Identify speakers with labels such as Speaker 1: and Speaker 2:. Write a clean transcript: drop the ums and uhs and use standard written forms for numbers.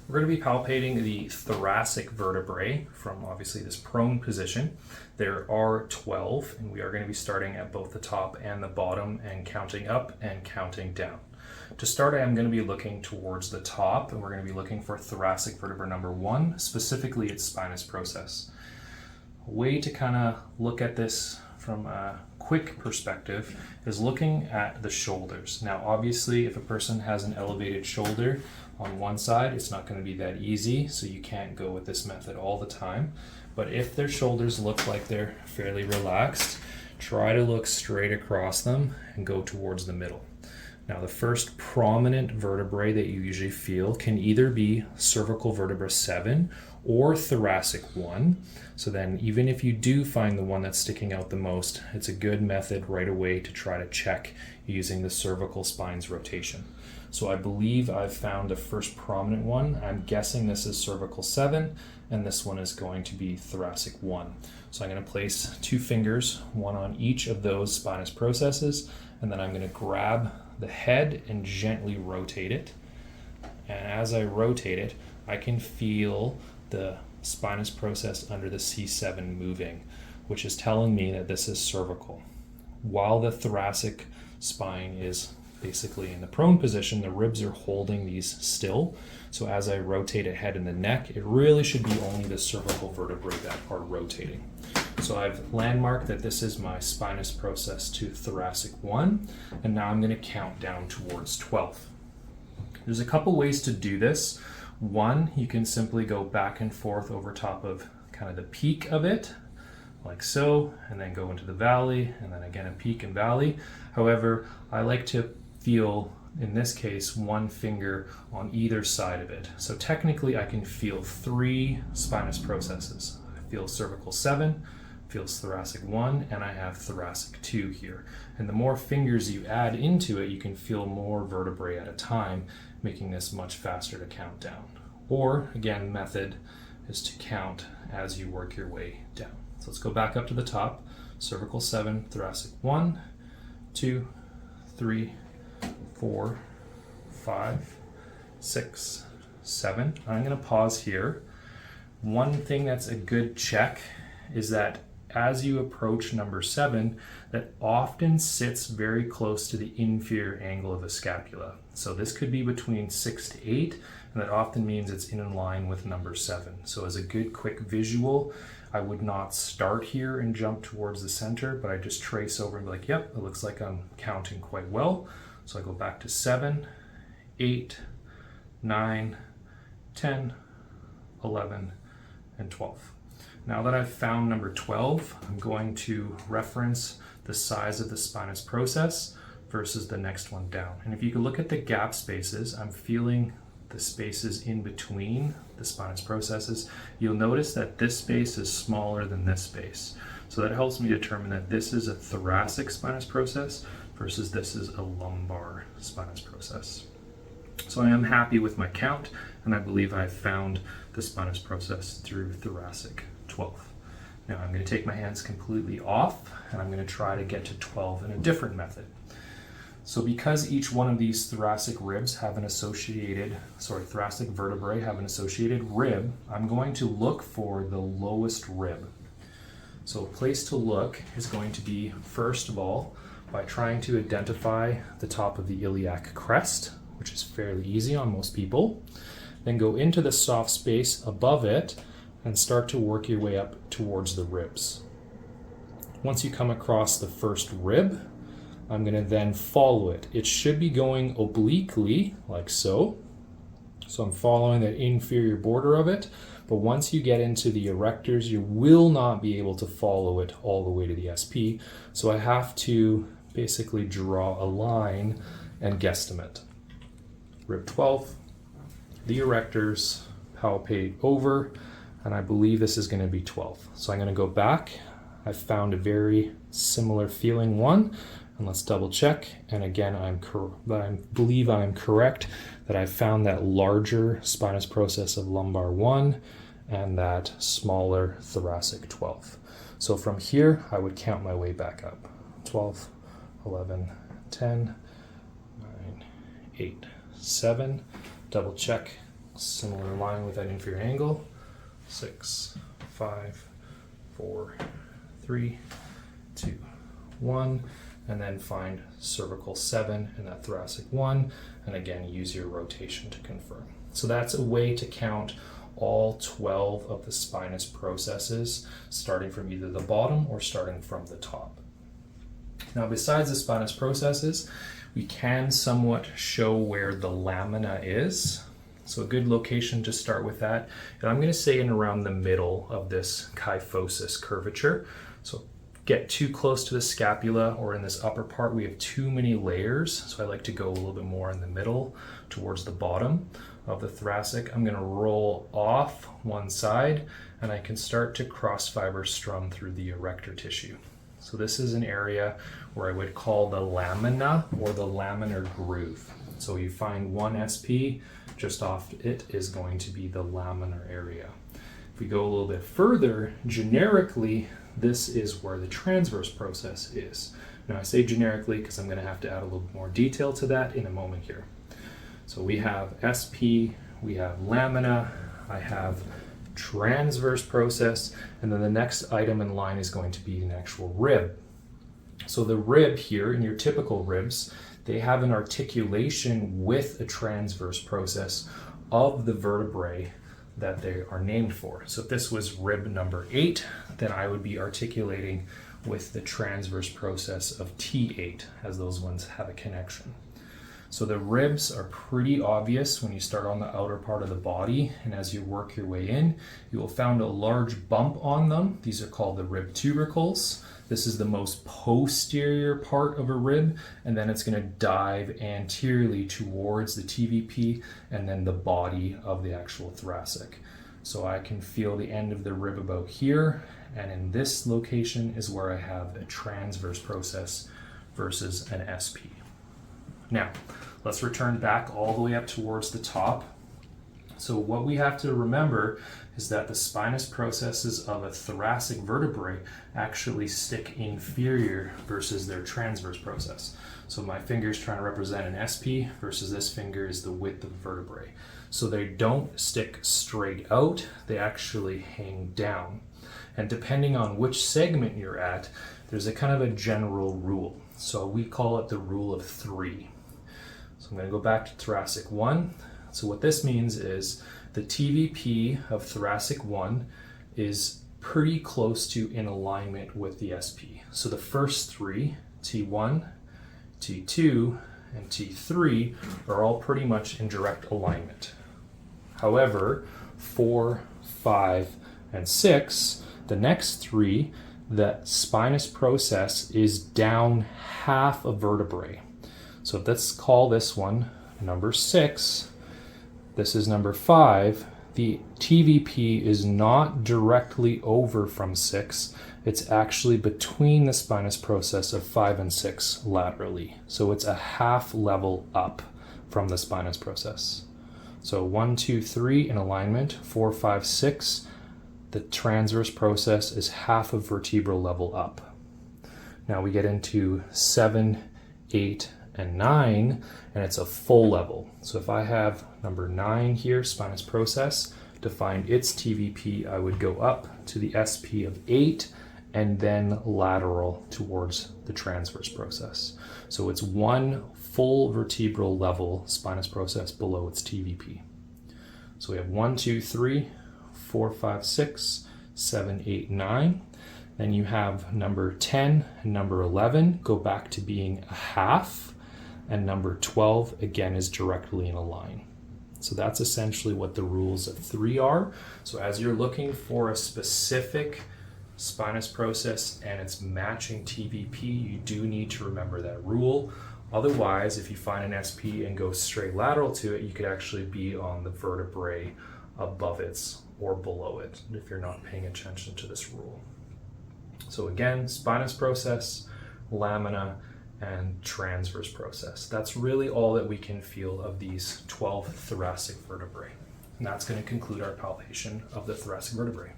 Speaker 1: We're going to be palpating the thoracic vertebrae from obviously this prone position. There are 12, and we are going to be starting at both the top and the bottom and counting up and counting down. To start, I am going to be looking towards the top, and we're going to be looking for thoracic vertebra number 1, specifically its spinous process. A way to kind of look at this from a quick perspective is looking at the shoulders. Now, obviously, if a person has an elevated shoulder on one side, it's not going to be that easy, so you can't go with this method all the time. But if their shoulders look like they're fairly relaxed, try to look straight across them and go towards the middle. Now, the first prominent vertebrae that you usually feel can either be cervical vertebra 7 or thoracic 1. So then even if you do find the one that's sticking out the most, it's a good method right away to try to check using the cervical spine's rotation. So I believe I've found a first prominent one. I'm guessing this is cervical 7, and this one is going to be thoracic 1. So I'm going to place 2 fingers, one on each of those spinous processes, and then I'm going to grab the head and gently rotate it. And as I rotate it, I can feel the spinous process under the C7 moving, which is telling me that this is cervical. While the thoracic spine is basically in the prone position, the ribs are holding these still. So as I rotate a head and the neck, it really should be only the cervical vertebrae that are rotating. So I've landmarked that this is my spinous process to thoracic 1, and now I'm going to count down towards 12. There's a couple ways to do this. One, you can simply go back and forth over top of kind of the peak of it, like so, and then go into the valley, and then again a peak and valley. However, I like to feel, in this case, one finger on either side of it. So technically I can feel 3 spinous processes. I feel cervical 7, feels thoracic 1, and I have thoracic 2 here. And the more fingers you add into it, you can feel more vertebrae at a time, making this much faster to count down. Or, again, method is to count as you work your way down. So let's go back up to the top. Cervical 7, thoracic 1, 2, 3, 4, 5, 6, 7. I'm going to pause here. One thing that's a good check is that as you approach number 7, that often sits very close to the inferior angle of the scapula. So this could be between 6 to 8, and that often means it's in line with number 7. So as a good quick visual, I would not start here and jump towards the center, but I just trace over and be like, yep, it looks like I'm counting quite well. So I go back to 7, 8, 9, 10, 11, and 12. Now that I've found number 12, I'm going to reference the size of the spinous process versus the next one down. And if you can look at the gap spaces, I'm feeling the spaces in between the spinous processes. You'll notice that this space is smaller than this space. So that helps me determine that this is a thoracic spinous process versus this is a lumbar spinous process. So I am happy with my count, and I believe I've found the spinous process through thoracic 12. Now I'm going to take my hands completely off, and I'm going to try to get to 12 in a different method. So because each one of these thoracic ribs have an associated, thoracic vertebrae have an associated rib, I'm going to look for the lowest rib. So a place to look is going to be, first of all, by trying to identify the top of the iliac crest, which is fairly easy on most people. Then go into the soft space above it and start to work your way up towards the ribs. Once you come across the first rib, I'm going to then follow it. It should be going obliquely, like so. So I'm following the inferior border of it, but once you get into the erectors, you will not be able to follow it all the way to the SP. So I have to basically draw a line and guesstimate. Rib 12, the erectors, palpate over, and I believe this is going to be 12. So I'm going to go back. I've found a very similar feeling one, and let's double check. And again, I believe I'm correct that I've found that larger spinous process of lumbar 1 and that smaller thoracic 12. So from here, I would count my way back up. 12, 11, 10, 9, 8, 7, double check, Similar line with that inferior angle. 6, 5, 4, 3, 2, 1. And then find cervical 7 and that thoracic 1. And again, use your rotation to confirm. So that's a way to count all 12 of the spinous processes, starting from either the bottom or starting from the top. Now, besides the spinous processes, we can somewhat show where the lamina is. So a good location to start with that. And I'm going to say in around the middle of this kyphosis curvature. So get too close to the scapula or in this upper part, we have too many layers. So I like to go a little bit more in the middle towards the bottom of the thoracic. I'm going to roll off one side and I can start to cross fiber strum through the erector tissue. So this is an area where I would call the lamina or the laminar groove. So you find one SP, just off it is going to be the laminar area. If we go a little bit further, generically, this is where the transverse process is. Now I say generically because I'm going to have to add a little bit more detail to that in a moment here. So we have SP, we have lamina, I have transverse process, and then the next item in line is going to be an actual rib. So the rib here, in your typical ribs, they have an articulation with a transverse process of the vertebrae that they are named for. So if this was rib number 8, then I would be articulating with the transverse process of T8, as those ones have a connection. So the ribs are pretty obvious when you start on the outer part of the body, and as you work your way in, you will find a large bump on them. These are called the rib tubercles. This is the most posterior part of a rib, and then it's going to dive anteriorly towards the TVP and then the body of the actual thoracic. So I can feel the end of the rib about here, and in this location is where I have a transverse process versus an SP. Now, let's return back all the way up towards the top. So what we have to remember is that the spinous processes of a thoracic vertebrae actually stick inferior versus their transverse process. So my finger is trying to represent an SP versus this finger is the width of the vertebrae. So they don't stick straight out, they actually hang down. And depending on which segment you're at, there's a kind of a general rule. So we call it the rule of 3. So I'm going to go back to thoracic 1. So what this means is the TVP of thoracic 1 is pretty close to in alignment with the SP. So the first 3, T1, T2, and T3 are all pretty much in direct alignment. However, 4, 5, and 6, the next 3, the spinous process is down half a vertebrae. So let's call this one number 6. This is number 5. The TVP is not directly over from 6. It's actually between the spinous process of 5 and 6 laterally. So it's a half level up from the spinous process. So 1, 2, 3 in alignment, 4, 5, 6. The transverse process is half a vertebral level up. Now we get into 7, 8, and 9, and it's a full level. So if I have number 9 here, spinous process, to find its TVP, I would go up to the SP of 8 and then lateral towards the transverse process. So it's one full vertebral level spinous process below its TVP. So we have 1, 2, 3, 4, 5, 6, 7, 8, 9. Then you have number 10 and number 11 go back to being a half, and number 12 again is directly in a line. So that's essentially what the rules of 3 are. So as you're looking for a specific spinous process and its matching TVP, you do need to remember that rule. Otherwise, if you find an SP and go straight lateral to it, you could actually be on the vertebrae above it or below it if you're not paying attention to this rule. So again, spinous process, lamina, and transverse process. That's really all that we can feel of these 12 thoracic vertebrae. And that's going to conclude our palpation of the thoracic vertebrae.